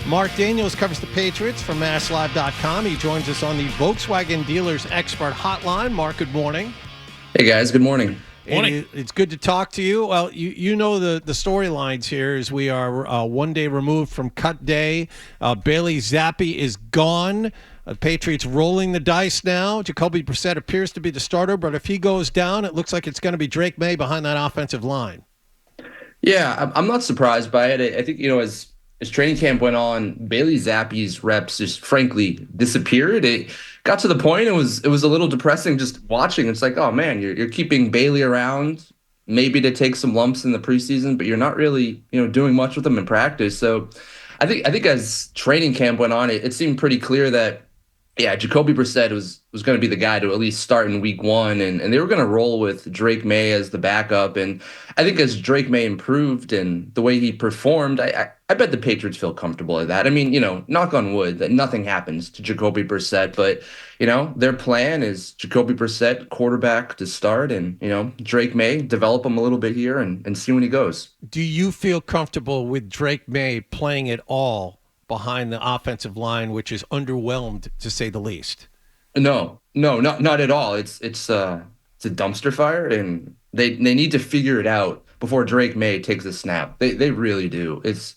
Mark Daniels covers the Patriots for MassLive.com. He joins us on the Volkswagen Dealers Expert Hotline. Mark, good morning. Hey, guys. Good morning. Morning. It's good to talk to you. Well, you know the storylines here is we are 1 day removed from cut day. Bailey Zappy is gone. Patriots rolling the dice now. Jacoby Brissett appears to be the starter, but if he goes down, it looks like it's going to be Drake Maye behind that offensive line. Yeah, I'm not surprised by it. I think, as training camp went on, Bailey Zappy's reps just frankly disappeared. It got to the point it was a little depressing just watching. It's like, oh man, you're keeping Bailey around maybe to take some lumps in the preseason, but you're not really, doing much with them in practice. So I think as training camp went on, it seemed pretty clear that Jacoby Brissett was going to be the guy to at least start in week one, and they were going to roll with Drake Maye as the backup. And I think as Drake Maye improved and the way he performed, I bet the Patriots feel comfortable with that. I mean, knock on wood that nothing happens to Jacoby Brissett, but, their plan is Jacoby Brissett quarterback to start and, Drake Maye, develop him a little bit here and see when he goes. Do you feel comfortable with Drake Maye playing at all behind the offensive line, which is underwhelmed to say the least? No, not at all. It's a dumpster fire, and they need to figure it out before Drake Maye takes a snap. They really do. It's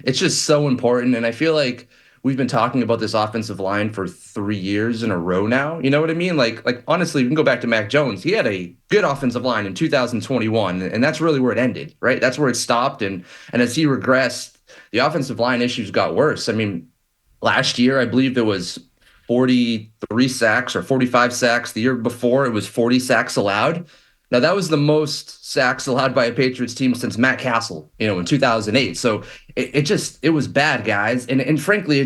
just so important, and I feel like we've been talking about this offensive line for 3 years in a row now. You know what I mean? Like honestly, we can go back to Mac Jones. He had a good offensive line in 2021, and that's really where it ended, right? That's where it stopped, and as he regressed, the offensive line issues got worse. I mean, last year, I believe there was 43 sacks or 45 sacks. The year before, it was 40 sacks allowed. Now, that was the most sacks allowed by a Patriots team since Matt Castle, in 2008. So it was bad, guys. And frankly,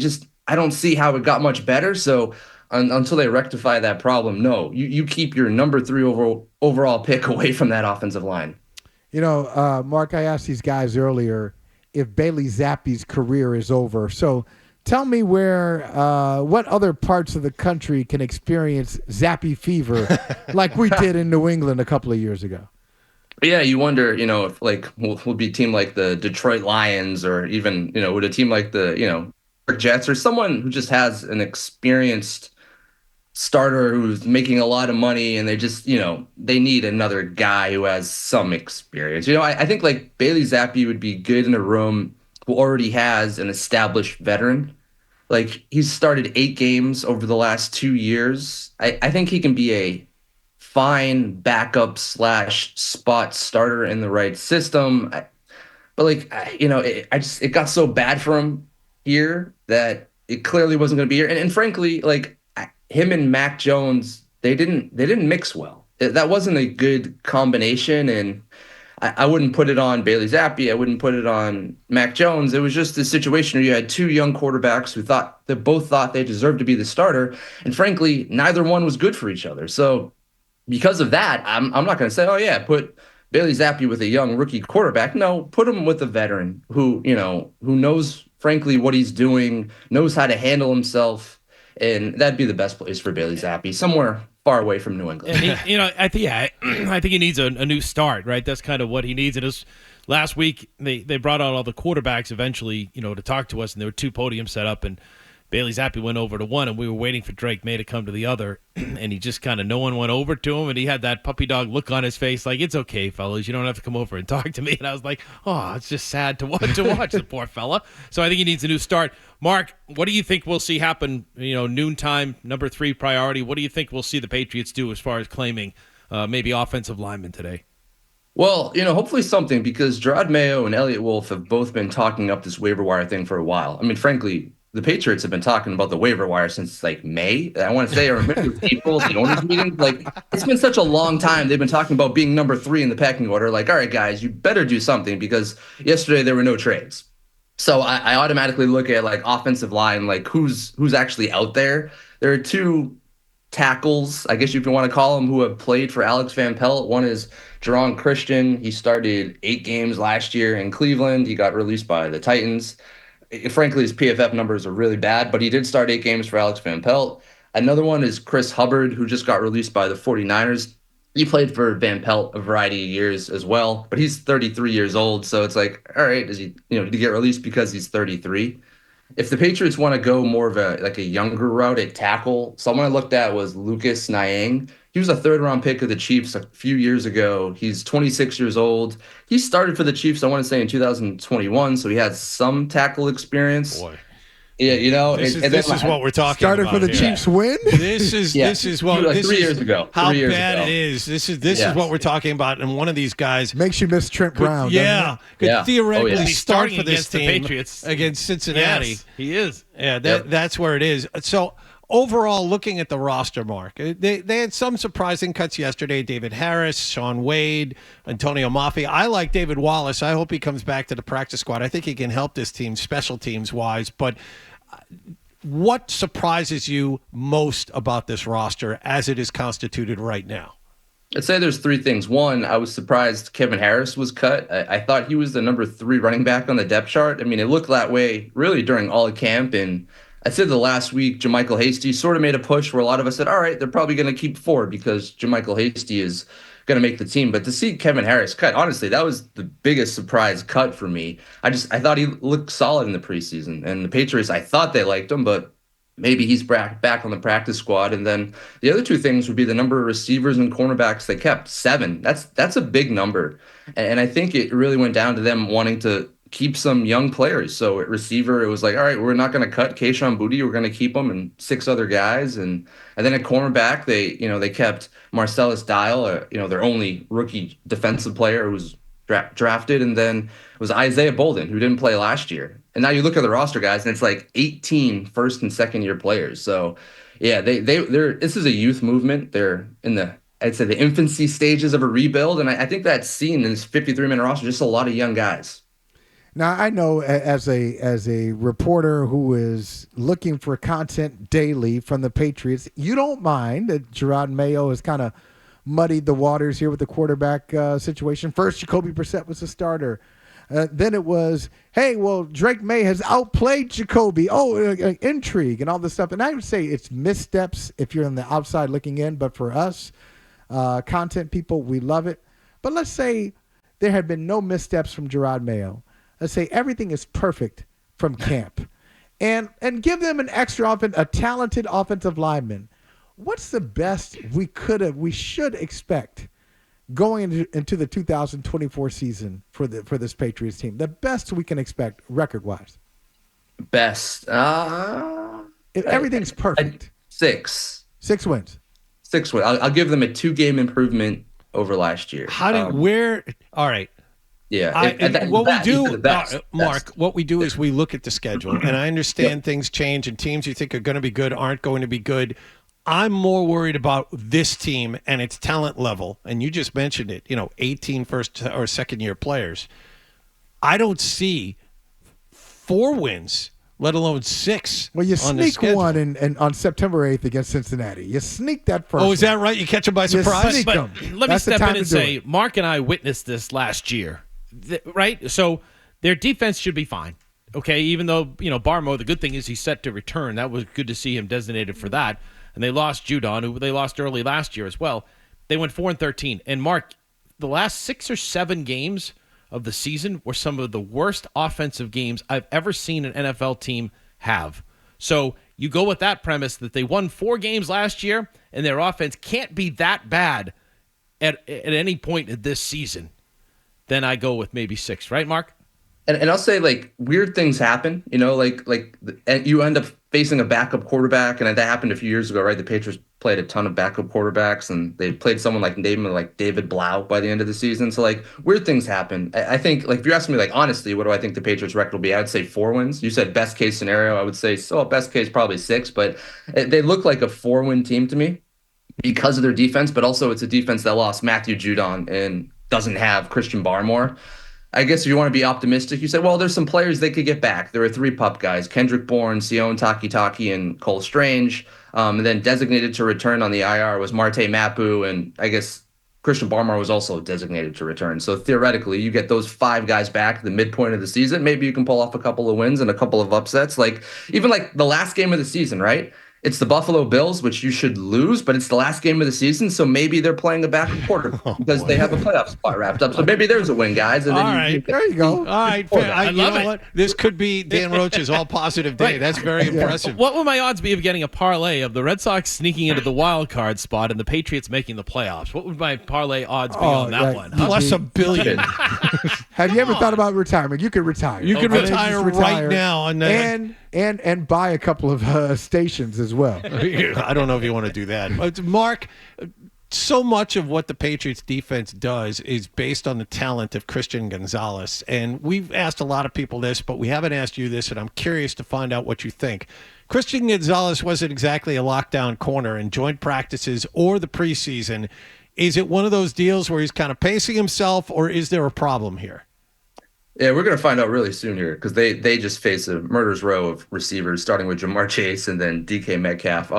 I don't see how it got much better. So until they rectify that problem, no, you keep your number 3 overall pick away from that offensive line. Mark, I asked these guys earlier if Bailey Zappy's career is over. So tell me what other parts of the country can experience Zappy fever like we did in New England a couple of years ago. Yeah, you wonder, if will be a team like the Detroit Lions or even, would a team like the, Jets or someone who just has an experienced starter who's making a lot of money and they just, they need another guy who has some experience. I think like Bailey Zappy would be good in a room who already has an established veteran. Like he's started 8 games over the last 2 years. I think he can be a fine backup / spot starter in the right system. But it got so bad for him here that it clearly wasn't going to be here. And frankly, him and Mac Jones, they didn't mix well. That wasn't a good combination, and I wouldn't put it on Bailey Zappy. I wouldn't put it on Mac Jones. It was just a situation where you had 2 young quarterbacks who both thought they deserved to be the starter, and frankly, neither one was good for each other. So because of that, I'm not going to say, oh yeah, put Bailey Zappy with a young rookie quarterback. No, put him with a veteran who knows frankly what he's doing, knows how to handle himself. And that'd be the best place for Bailey Zappy, somewhere far away from New England. And I think he needs a new start, right? That's kind of what he needs. And it last week, they brought out all the quarterbacks eventually, to talk to us, and there were 2 podiums set up, and Bailey Zappy went over to one, and we were waiting for Drake Maye to come to the other, and he just kind of, no one went over to him, and he had that puppy dog look on his face, like, it's okay, fellas, you don't have to come over and talk to me. And I was like, oh, it's just sad to watch the poor fella. So I think he needs a new start. Mark, what do you think we'll see happen, noontime, number 3 priority? What do you think we'll see the Patriots do as far as claiming maybe offensive linemen today? Well, hopefully something, because Gerard Mayo and Elliott Wolf have both been talking up this waiver wire thing for a while. I mean, frankly, the Patriots have been talking about the waiver wire since May. I want to say, I remember April, the owners meeting. It's been such a long time. They've been talking about being number 3 in the pecking order. All right, guys, you better do something, because yesterday there were no trades. So I automatically look at offensive line, who's actually out there. There are 2 tackles, I guess you want to call them, who have played for Alex Van Pelt. One is Jerron Christian. He started 8 games last year in Cleveland. He got released by the Titans. Frankly, his PFF numbers are really bad, but he did start 8 games for Alex Van Pelt. Another one is Chris Hubbard, who just got released by the 49ers. He played for Van Pelt a variety of years as well, but he's 33 years old. So it's all right, did he get released because he's 33? if the Patriots want to go more of a younger route at tackle, someone I looked at was Lucas Nyang. He was a third-round pick of the Chiefs a few years ago. He's 26 years old. He started for the Chiefs, I want to say, in 2021, so he has some tackle experience. Boy. Yeah, This is what we're talking Started about. for the here. Chiefs win? This is what like this 3 is years ago. How 3 years bad ago. it is. This is Yes. what we're talking about. And one of these guys Makes you miss Trent Brown. could Yeah. theoretically Oh, yeah. He's start starting for this against the team Patriots. against Cincinnati. Yes, he is. Yeah, Yep. that's where it is. So overall, looking at the roster, Mark, they had some surprising cuts yesterday. David Harris, Sean Wade, Antonio Mafi. I like David Wallace. I hope he comes back to the practice squad. I think he can help this team special teams wise. But what surprises you most about this roster as it is constituted right now? I'd say there's three things. One, I was surprised Kevin Harris was cut. I thought he was the number 3 running back on the depth chart. I mean, it looked that way really during all of camp. And I'd say the last week, JaMychal Hasty sort of made a push where a lot of us said, all right, they're probably going to keep Ford because JaMychal Hasty is going to make the team. But to see Kevin Harris cut, honestly, that was the biggest surprise cut for me. I thought he looked solid in the preseason. And the Patriots, I thought they liked him, but maybe he's back on the practice squad. And then the other two things would be the number of receivers and cornerbacks they kept. 7. That's a big number. And I think it really went down to them wanting to keep some young players. So at receiver, it was like, all right, we're not going to cut Kayshon Boutte. We're going to keep him and 6 other guys. And then at cornerback, they kept Marcellus Dial, their only rookie defensive player who was drafted. And then it was Isaiah Bolden, who didn't play last year. And now you look at the roster, guys, and it's like 18 first and second year players. So yeah, they're this is a youth movement. They're in I'd say the infancy stages of a rebuild. And I think that's seen in this 53-man roster, just a lot of young guys. Now, I know as a reporter who is looking for content daily from the Patriots, you don't mind that Drake Maye has kind of muddied the waters here with the quarterback situation. First, Jacoby Brissett was the starter. Then it was, hey, well, Drake Maye has outplayed Jacoby. Oh, intrigue and all this stuff. And I would say it's missteps if you're on the outside looking in. But for us, content people, we love it. But let's say there had been no missteps from Drake Maye. Let's say everything is perfect from camp. And give them an a talented offensive lineman. What's the best we should expect going into the 2024 season for this Patriots team? The best we can expect record-wise. Best. If everything's perfect. 6. 6 wins. 6 wins. I'll give them a 2-game improvement over last year. All right. Yeah. What we do, Mark, best. what we do is we look at the schedule, and I understand things change, and teams you think are going to be good aren't going to be good. I'm more worried about this team and its talent level, and you just mentioned it, 18 first or second year players. I don't see 4 wins, let alone 6. Well, you on the sneak schedule. one in on September 8th against Cincinnati. You sneak that first. Oh, is that right? You catch them by surprise? sneak But 'em. let me That's the step time in to and do say, it. Mark and I witnessed this last year, right? So their defense should be fine. Okay, even though, Barmo, the good thing is he's set to return. That was good to see him designated for that. And they lost Judon, who they lost early last year as well. They went 4-13. And Mark, the last 6 or 7 games of the season were some of the worst offensive games I've ever seen an NFL team have. So you go with that premise that they won 4 games last year and their offense can't be that bad at any point in this season. Then I go with maybe 6, right, Mark? And I'll say, weird things happen, and you end up facing a backup quarterback, and that happened a few years ago, right? The Patriots played a ton of backup quarterbacks, and they played someone like David Blau by the end of the season. So, weird things happen. I think, if you're asking me, honestly, what do I think the Patriots' record will be? I'd say 4 wins. You said best case scenario. I would say, best case, probably 6, but they look like a 4-win team to me because of their defense, but also it's a defense that lost Matthew Judon and doesn't have Christian Barmore. I guess if you want to be optimistic, you say, well, there's some players they could get back. There are 3 pup guys, Kendrick Bourne, Sion Takitaki, and Cole Strange. And then designated to return on the IR was Marte Mapu, and I guess Christian Barmore was also designated to return. So theoretically, you get those 5 guys back at the midpoint of the season. Maybe you can pull off a couple of wins and a couple of upsets. Even the last game of the season, right? it's the Buffalo Bills, which you should lose, but it's the last game of the season, so maybe they're playing a backup quarter because they have a playoff spot wrapped up. So maybe there's a win, guys. And then All right. There you go. All right, I you love know it. what? This could be Dan Roach's all positive day. That's very impressive. What would my odds be of getting a parlay of the Red Sox sneaking into the wild card spot and the Patriots making the playoffs? What would my parlay odds be on that right. one? Huh? Plus $1 billion. Have you ever thought about retirement? You could retire. You could I mean, just retire right now on that. and buy a couple of stations as well. I don't know if you want to do that. But Mark, so much of what the Patriots defense does is based on the talent of Christian Gonzalez. And we've asked a lot of people this, but we haven't asked you this, and I'm curious to find out what you think. Christian Gonzalez wasn't exactly a lockdown corner in joint practices or the preseason. Is it one of those deals where he's kind of pacing himself, or is there a problem here? Yeah, we're going to find out really soon here because they just face a murderer's row of receivers, starting with Jamar Chase and then DK Metcalf.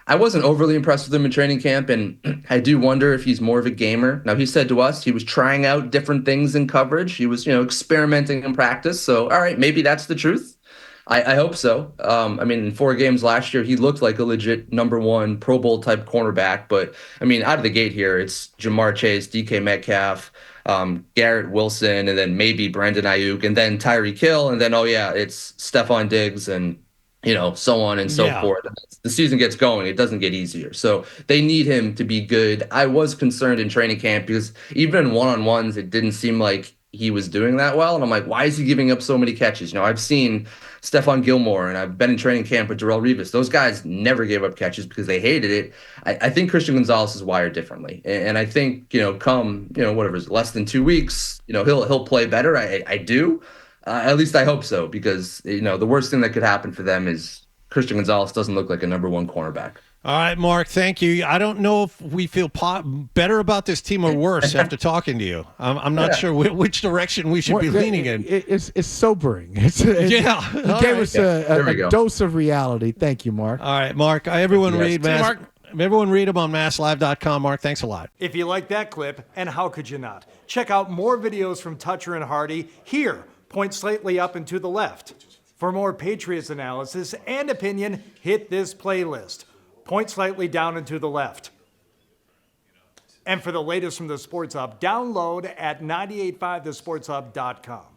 I wasn't overly impressed with him in training camp, and I do wonder if he's more of a gamer. Now, he said to us he was trying out different things in coverage. He was, experimenting in practice. So, all right, maybe that's the truth. I hope so. I mean, in 4 games last year, he looked like a legit number 1 Pro Bowl type cornerback. But, I mean, out of the gate here, it's Jamar Chase, DK Metcalf, Garrett Wilson, and then maybe Brandon Ayuk, and then Tyreek Hill, and then, it's Stephon Diggs and, so on and so forth. The season gets going. It doesn't get easier. So they need him to be good. I was concerned in training camp because even in one-on-ones, it didn't seem like he was doing that well. And I'm like, why is he giving up so many catches? I've seen Stephon Gilmore and I've been in training camp with Darrelle Revis. Those guys never gave up catches because they hated it. I think Christian Gonzalez is wired differently. And I think, come, whatever, less than 2 weeks, he'll play better. I do. At least I hope so, because, the worst thing that could happen for them is Christian Gonzalez doesn't look like a number 1 cornerback. All right, Mark, thank you. I don't know if we feel better about this team or worse after talking to you. I'm not sure which direction we should be leaning in. It's sobering. He gave us a dose of reality. Thank you, Mark. All right, Mark. Everyone read him on MassLive.com. Mark, thanks a lot. If you like that clip, and how could you not? Check out more videos from Toucher and Hardy here. Point slightly up and to the left. For more Patriots analysis and opinion, hit this playlist. Point slightly down and to the left. And for the latest from the Sports Hub, download at 985thesportshub.com.